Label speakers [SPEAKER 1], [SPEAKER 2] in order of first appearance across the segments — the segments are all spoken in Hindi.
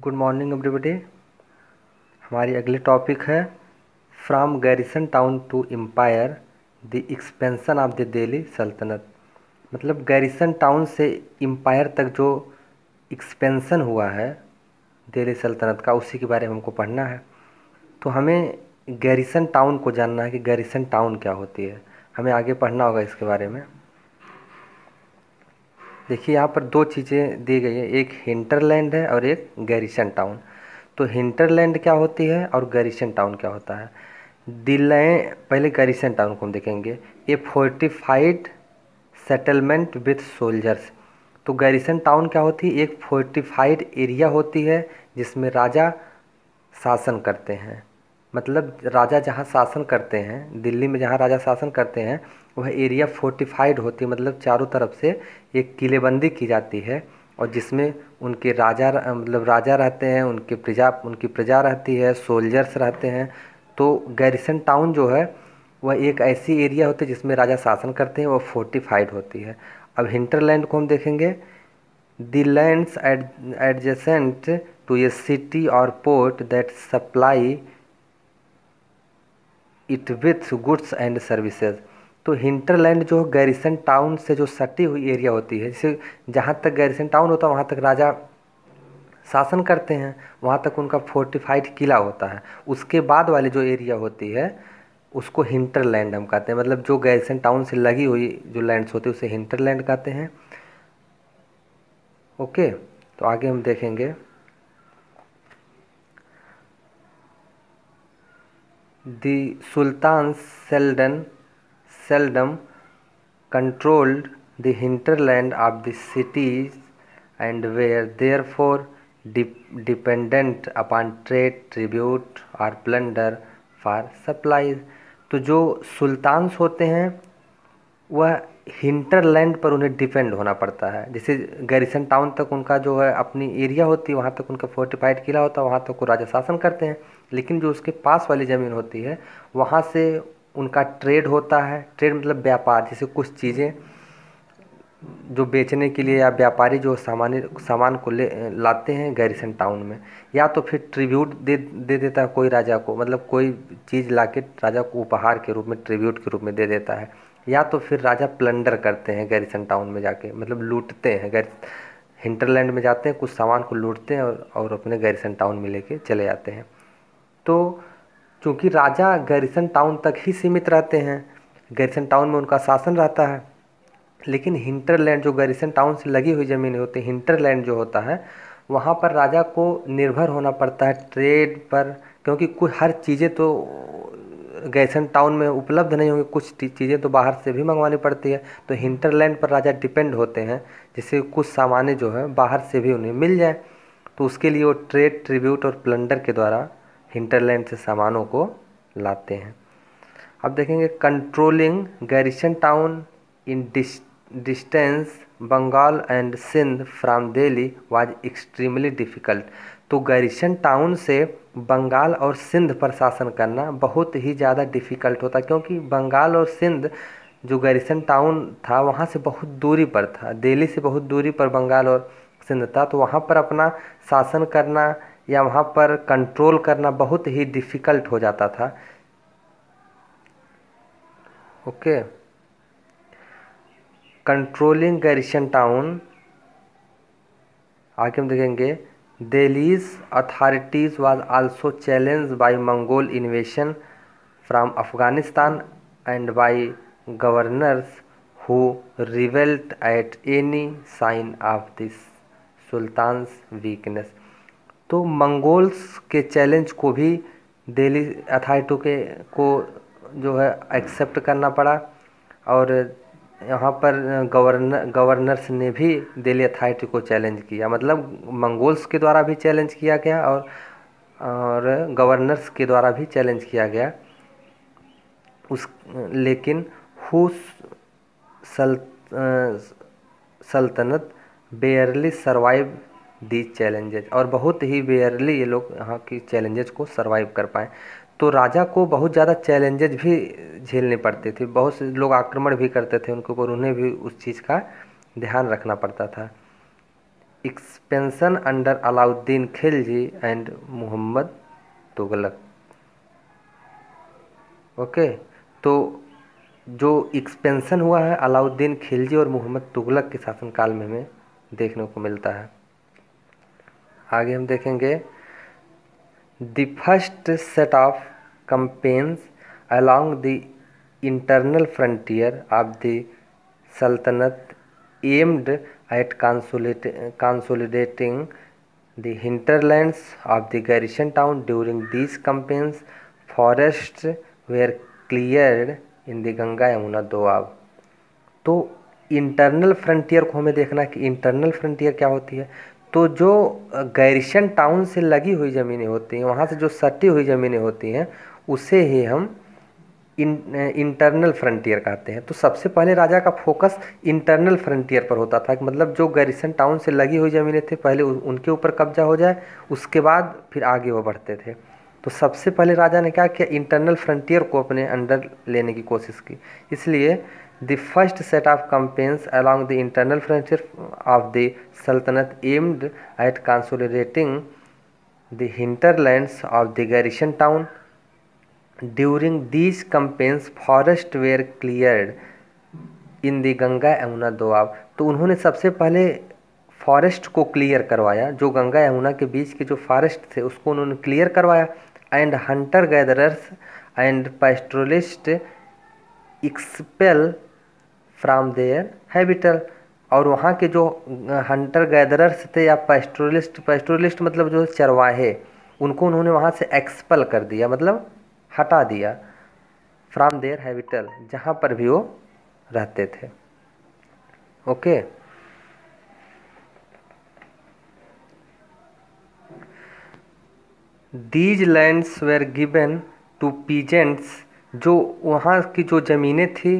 [SPEAKER 1] Good morning everybody. हमारी अगली टॉपिक है from garrison town to empire the expansion of the Delhi सल्तनत। मतलब गैरिसन टाउन से एम्पायर तक जो एक्सपेंशन हुआ है दिल्ली सल्तनत का, उसी के बारे में हमको पढ़ना है। तो हमें गैरिसन टाउन को जानना है कि गैरिसन टाउन क्या होती है। हमें आगे पढ़ना होगा इसके बारे में। देखिए यहाँ पर दो चीज़ें दी गई है, एक हिंटरलैंड है और एक गैरिसन टाउन। तो हिंटरलैंड क्या होती है और गैरिसन टाउन क्या होता है। दिल्ली पहले गैरिसन टाउन को हम देखेंगे। ए फोर्टिफाइड सेटलमेंट विथ सोल्जर्स। तो गैरिसन टाउन क्या होती है, एक फोर्टिफाइड एरिया होती है जिसमें राजा शासन करते हैं। मतलब राजा जहाँ शासन करते हैं, दिल्ली में जहाँ राजा शासन करते हैं, वह एरिया फोर्टिफाइड होती है। मतलब चारों तरफ से एक किलेबंदी की जाती है और जिसमें उनके राजा मतलब राजा रहते हैं, उनकी प्रजा रहती है, सोल्जर्स रहते हैं। तो गैरिसन टाउन जो है वह एक ऐसी एरिया होती है जिसमें राजा शासन करते हैं, वह फोर्टिफाइड होती है। अब हिंटरलैंड को हम देखेंगे। The lands adjacent to a city or port that supply it with goods and services। तो हिंटरलैंड जो गैरिसन टाउन से जो सटी हुई एरिया होती है, जैसे जहाँ तक गैरिसन टाउन होता है वहाँ तक राजा शासन करते हैं, वहाँ तक उनका फोर्टिफाइड किला होता है। उसके बाद वाली जो एरिया होती है उसको हिंटरलैंड हम कहते हैं। मतलब जो गैरिसन टाउन से लगी हुई जो लैंड्स होती है उसे हिंटरलैंड कहते हैं। ओके, तो आगे हम देखेंगे। The sultans seldom controlled the hinterland of the cities and were therefore dependent upon trade, tribute or plunder for supplies। तो जो सुल्तान्स होते हैं वह हिंटरलैंड पर उन्हें डिपेंड होना पड़ता है। जैसे गैरिसन टाउन तक उनका जो है अपनी एरिया होती है, वहाँ तक उनका फोर्टिफाइड किला होता है, वहाँ तक वो राजा शासन करते हैं। लेकिन जो उसके पास वाली ज़मीन होती है वहाँ से उनका ट्रेड होता है। ट्रेड मतलब व्यापार, जैसे कुछ चीज़ें जो बेचने के लिए या व्यापारी जो सामान को ले लाते हैं गैरिसन टाउन में, या तो फिर ट्रिब्यूट दे देता है कोई राजा को। मतलब कोई चीज़ लाके राजा को उपहार के रूप में, ट्रिब्यूट के रूप में दे देता है। या तो फिर राजा प्लंडर करते हैं गैरिसन टाउन में जाके, मतलब लूटते हैं। हिंटरलैंड में जाते हैं, कुछ सामान को लूटते हैं और अपने गैरिसन टाउन में लेके चले जाते हैं। तो चूँकि राजा गैरिसन टाउन तक ही सीमित रहते हैं, गैरिसन टाउन में उनका शासन रहता है। लेकिन हिंटरलैंड जो गैरिसन टाउन से लगी हुई ज़मीन होती है, हिंटरलैंड जो होता है, वहाँ पर राजा को निर्भर होना पड़ता है ट्रेड पर। क्योंकि कुछ हर चीज़ें तो गैरिसन टाउन में उपलब्ध नहीं होंगी, कुछ चीज़ें तो बाहर से भी मंगवानी पड़ती है। तो हिंटरलैंड पर राजा डिपेंड होते हैं, जिससे कुछ सामानें जो है बाहर से भी उन्हें मिल जाए। तो उसके लिए वो ट्रेड, ट्रिब्यूट और प्लंडर के द्वारा हिंटरलैंड से सामानों को लाते हैं। अब देखेंगे controlling garrison town in distance Bengal and Sindh from Delhi was extremely difficult. तो गैरिसन टाउन से बंगाल और सिंध पर शासन करना बहुत ही ज़्यादा डिफ़िकल्ट होता, क्योंकि बंगाल और सिंध जो गैरिसन टाउन था वहाँ से बहुत दूरी पर था, दिल्ली से बहुत दूरी पर बंगाल और सिंध था। तो वहाँ पर अपना शासन करना या वहाँ पर कंट्रोल करना बहुत ही डिफ़िकल्ट हो जाता था। ओके, कंट्रोलिंग गैरिसन टाउन, आगे हम देखेंगे। Delhi's authorities was also challenge by Mongol invasion from Afghanistan and by governors who revolted at any sign of this sultan's weakness. तो मंगोल्स के चैलेंज को भी दिल्ली अथॉरिटी को जो है एक्सेप्ट करना पड़ा। और यहाँ पर गवर्नर्स ने भी दिल्ली अथॉरिटी को चैलेंज किया। मतलब मंगोल्स के द्वारा भी चैलेंज किया गया और गवर्नर्स के द्वारा भी चैलेंज किया गया। लेकिन हु सल सल्तनत बेयरली सर्वाइव दीज चैलेंजेज। और बहुत ही बेयरली ये लोग यहाँ की चैलेंजेस को सर्वाइव कर पाए। तो राजा को बहुत ज़्यादा चैलेंजेस भी झेलने पड़ते थे, बहुत से लोग आक्रमण भी करते थे उनके ऊपर, उन्हें भी उस चीज़ का ध्यान रखना पड़ता था। Expansion under Alauddin Khilji and Mohammad Tughlaq. Okay, तो जो एक्सपेंशन हुआ है अलाउद्दीन खिलजी और मोहम्मद तुगलक के शासनकाल में हमें देखने को मिलता है। आगे हम देखेंगे the first set of campaigns along the internal frontier of the Sultanate aimed at consolidating the hinterlands of the garrison town. During these campaigns, forests were cleared in the Ganga Yamuna Doab. तो इंटरनल फ्रंटियर को हमें देखना कि इंटरनल फ्रंटियर क्या होती है। तो जो गैरिसन टाउन से लगी हुई ज़मीनें होती हैं, वहाँ से जो सटी हुई ज़मीनें होती हैं, उसे ही हम इंटरनल फ्रंटियर कहते हैं। तो सबसे पहले राजा का फोकस इंटरनल फ्रंटियर पर होता था, मतलब जो गैरिसन टाउन से लगी हुई ज़मीनें थी पहले उनके ऊपर कब्जा हो जाए, उसके बाद फिर आगे वो बढ़ते थे। तो सबसे पहले राजा ने क्या किया, इंटरनल फ्रंटियर को अपने अंडर लेने की कोशिश की। इसलिए the first set of campaigns along the internal frontier of the Sultanate aimed at consolidating the hinterlands of the garrison town. During these campaigns, forests were cleared in the Ganga Yamuna Doab. तो उन्होंने सबसे पहले फॉरेस्ट को क्लियर करवाया, जो गंगा यमुना के बीच के जो फॉरेस्ट थे उसको उन्होंने क्लियर करवाया। And hunter gatherers and pastoralist expel from their habitat. और वहाँ के जो हंटर गैदरर्स थे या पैस्टोरलिस्ट मतलब जो चरवाहे, उनको उन्होंने वहाँ से एक्सपेल कर दिया, मतलब हटा दिया, फ्राम देयर हैबिटल, जहाँ पर भी वो रहते थे। Okay, these lands were given to peasants. जो वहाँ की जो ज़मीनें थी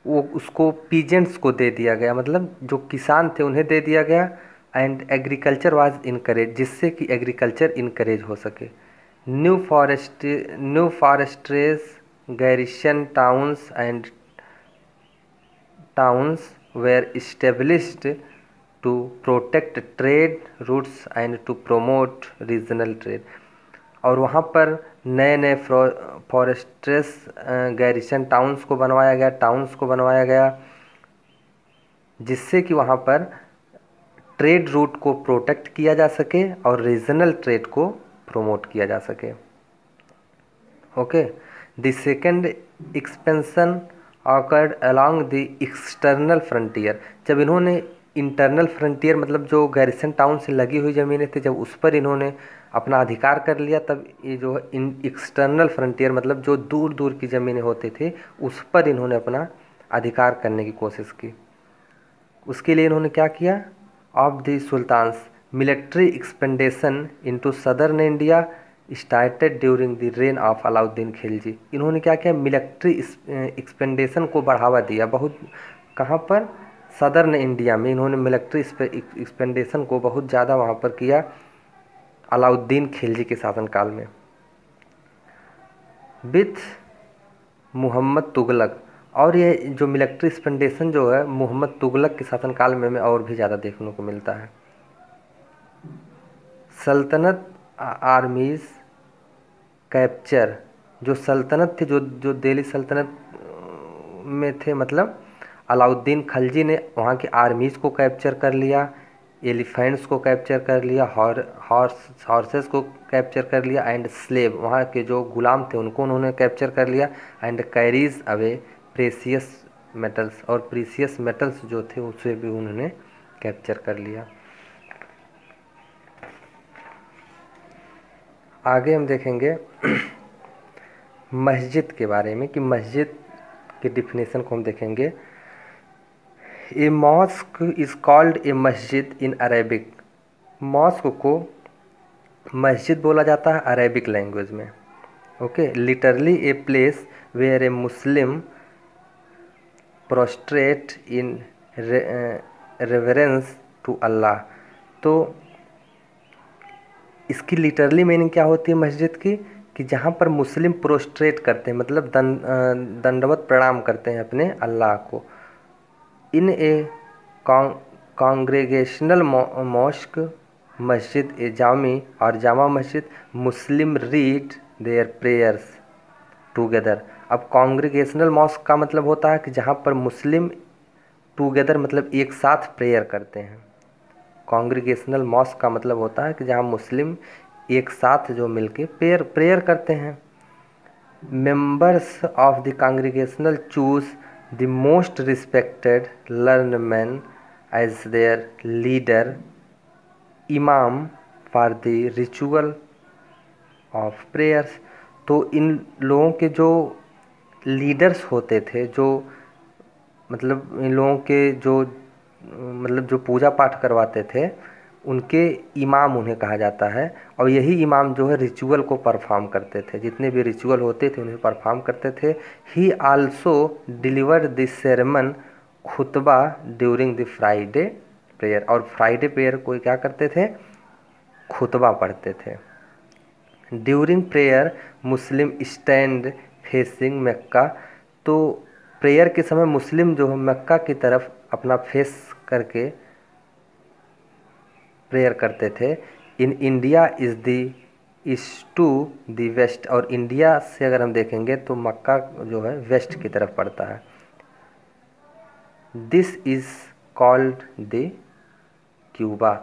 [SPEAKER 1] वो उसको पीजेंट्स को दे दिया गया, मतलब जो किसान थे उन्हें दे दिया गया। एंड एग्रीकल्चर वाज इनकरेज, जिससे कि एग्रीकल्चर इनकरेज हो सके। New fortresses garrison towns were established to protect trade routes and to promote regional trade. और वहाँ पर नए नए फॉरेस्ट्रेस गैरिसन टाउन्स को बनवाया गया, जिससे कि वहाँ पर ट्रेड रूट को प्रोटेक्ट किया जा सके और रीजनल ट्रेड को प्रमोट किया जा सके। Okay, the second expansion awkward along the external frontier. जब इन्होंने इंटरनल फ्रंटियर मतलब जो गैरिसन टाउन से लगी हुई ज़मीनें थी, जब उस पर इन्होंने अपना अधिकार कर लिया, तब ये जो इन एक्सटर्नल फ्रंटियर मतलब जो दूर दूर की ज़मीनें होती थी उस पर इन्होंने अपना अधिकार करने की कोशिश की। उसके लिए इन्होंने क्या किया, of the sultan's military expedition into southern India started during the reign of Alauddin Khilji. इन्होंने क्या किया, मिलिट्री एक्सपेंडेशन को बढ़ावा दिया बहुत। कहाँ पर, सदर्न इंडिया में इन्होंने मिलिट्री एक्सपेंडेशन को बहुत ज़्यादा वहाँ पर किया अलाउद्दीन खिलजी के शासनकाल में। विथ मोहम्मद तुगलक, और ये जो मिलिट्री एक्सपेंडेशन जो है मोहम्मद तुगलक के शासनकाल में हमें और भी ज़्यादा देखने को मिलता है। सल्तनत आर्मीज कैप्चर, जो सल्तनत थे जो दिल्ली सल्तनत में थे, मतलब अलाउद्दीन खिलजी ने वहाँ की आर्मीज़ को कैप्चर कर लिया, एलिफेंट्स को कैप्चर कर लिया, हॉर्सेस को कैप्चर कर लिया, एंड स्लेव वहाँ के जो गुलाम थे उनको उन्होंने कैप्चर कर लिया। And carries away precious metals, और प्रीसियस मेटल्स जो थे उसे भी उन्होंने कैप्चर कर लिया। आगे हम देखेंगे मस्जिद के बारे में, कि मस्जिद के डिफिनेशन को हम देखेंगे। A mosque is called a masjid in Arabic. Mosque को मस्जिद बोला जाता है अरेबिक लैंग्वेज में। Okay, literally a place where a Muslim prostrate in reverence to Allah. तो इसकी लिटरली मीनिंग क्या होती है मस्जिद की, कि जहाँ पर मुस्लिम प्रोस्ट्रेट करते हैं, मतलब दंडवत प्रणाम करते हैं अपने अल्लाह को। इन ए कॉन्ग्रेगेशनल मॉस्क, मस्जिद ए जामी और जामा मस्जिद, मुस्लिम रीड देयर प्रेयर्स टुगेदर। अब कॉन्ग्रेगेशनल मॉस्क का मतलब होता है कि जहाँ पर मुस्लिम टुगेदर मतलब एक साथ प्रेयर करते हैं। कॉन्ग्रेगेशनल मॉस्क का मतलब होता है कि जहाँ मुस्लिम एक साथ जो मिलके प्रेयर करते हैं। Members of the congregational choose the most respected learn man as their leader imam for the ritual of prayers. तो इन लोगों के जो लीडर्स होते थे, जो मतलब इन लोगों के जो मतलब जो पूजा पाठ करवाते थे, उनके इमाम उन्हें कहा जाता है। और यही इमाम जो है रिचुअल को परफॉर्म करते थे, जितने भी रिचुअल होते थे उन्हें परफॉर्म करते थे। He also delivered this sermon khutba during the Friday prayer. और फ्राइडे प्रेयर को क्या करते थे? खुतबा पढ़ते थे। During prayer Muslim stand facing Mecca. तो प्रेयर के समय मुस्लिम जो है मक्का की तरफ अपना फेस करके प्रेयर करते थे। In India is the is to the west. और इंडिया से अगर हम देखेंगे तो मक्का जो है वेस्ट की तरफ पड़ता है। This is called the Cuba.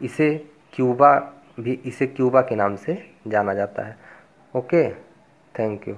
[SPEAKER 1] इसे क्यूबा भी इसे क्यूबा के नाम से जाना जाता है। Okay, thank you.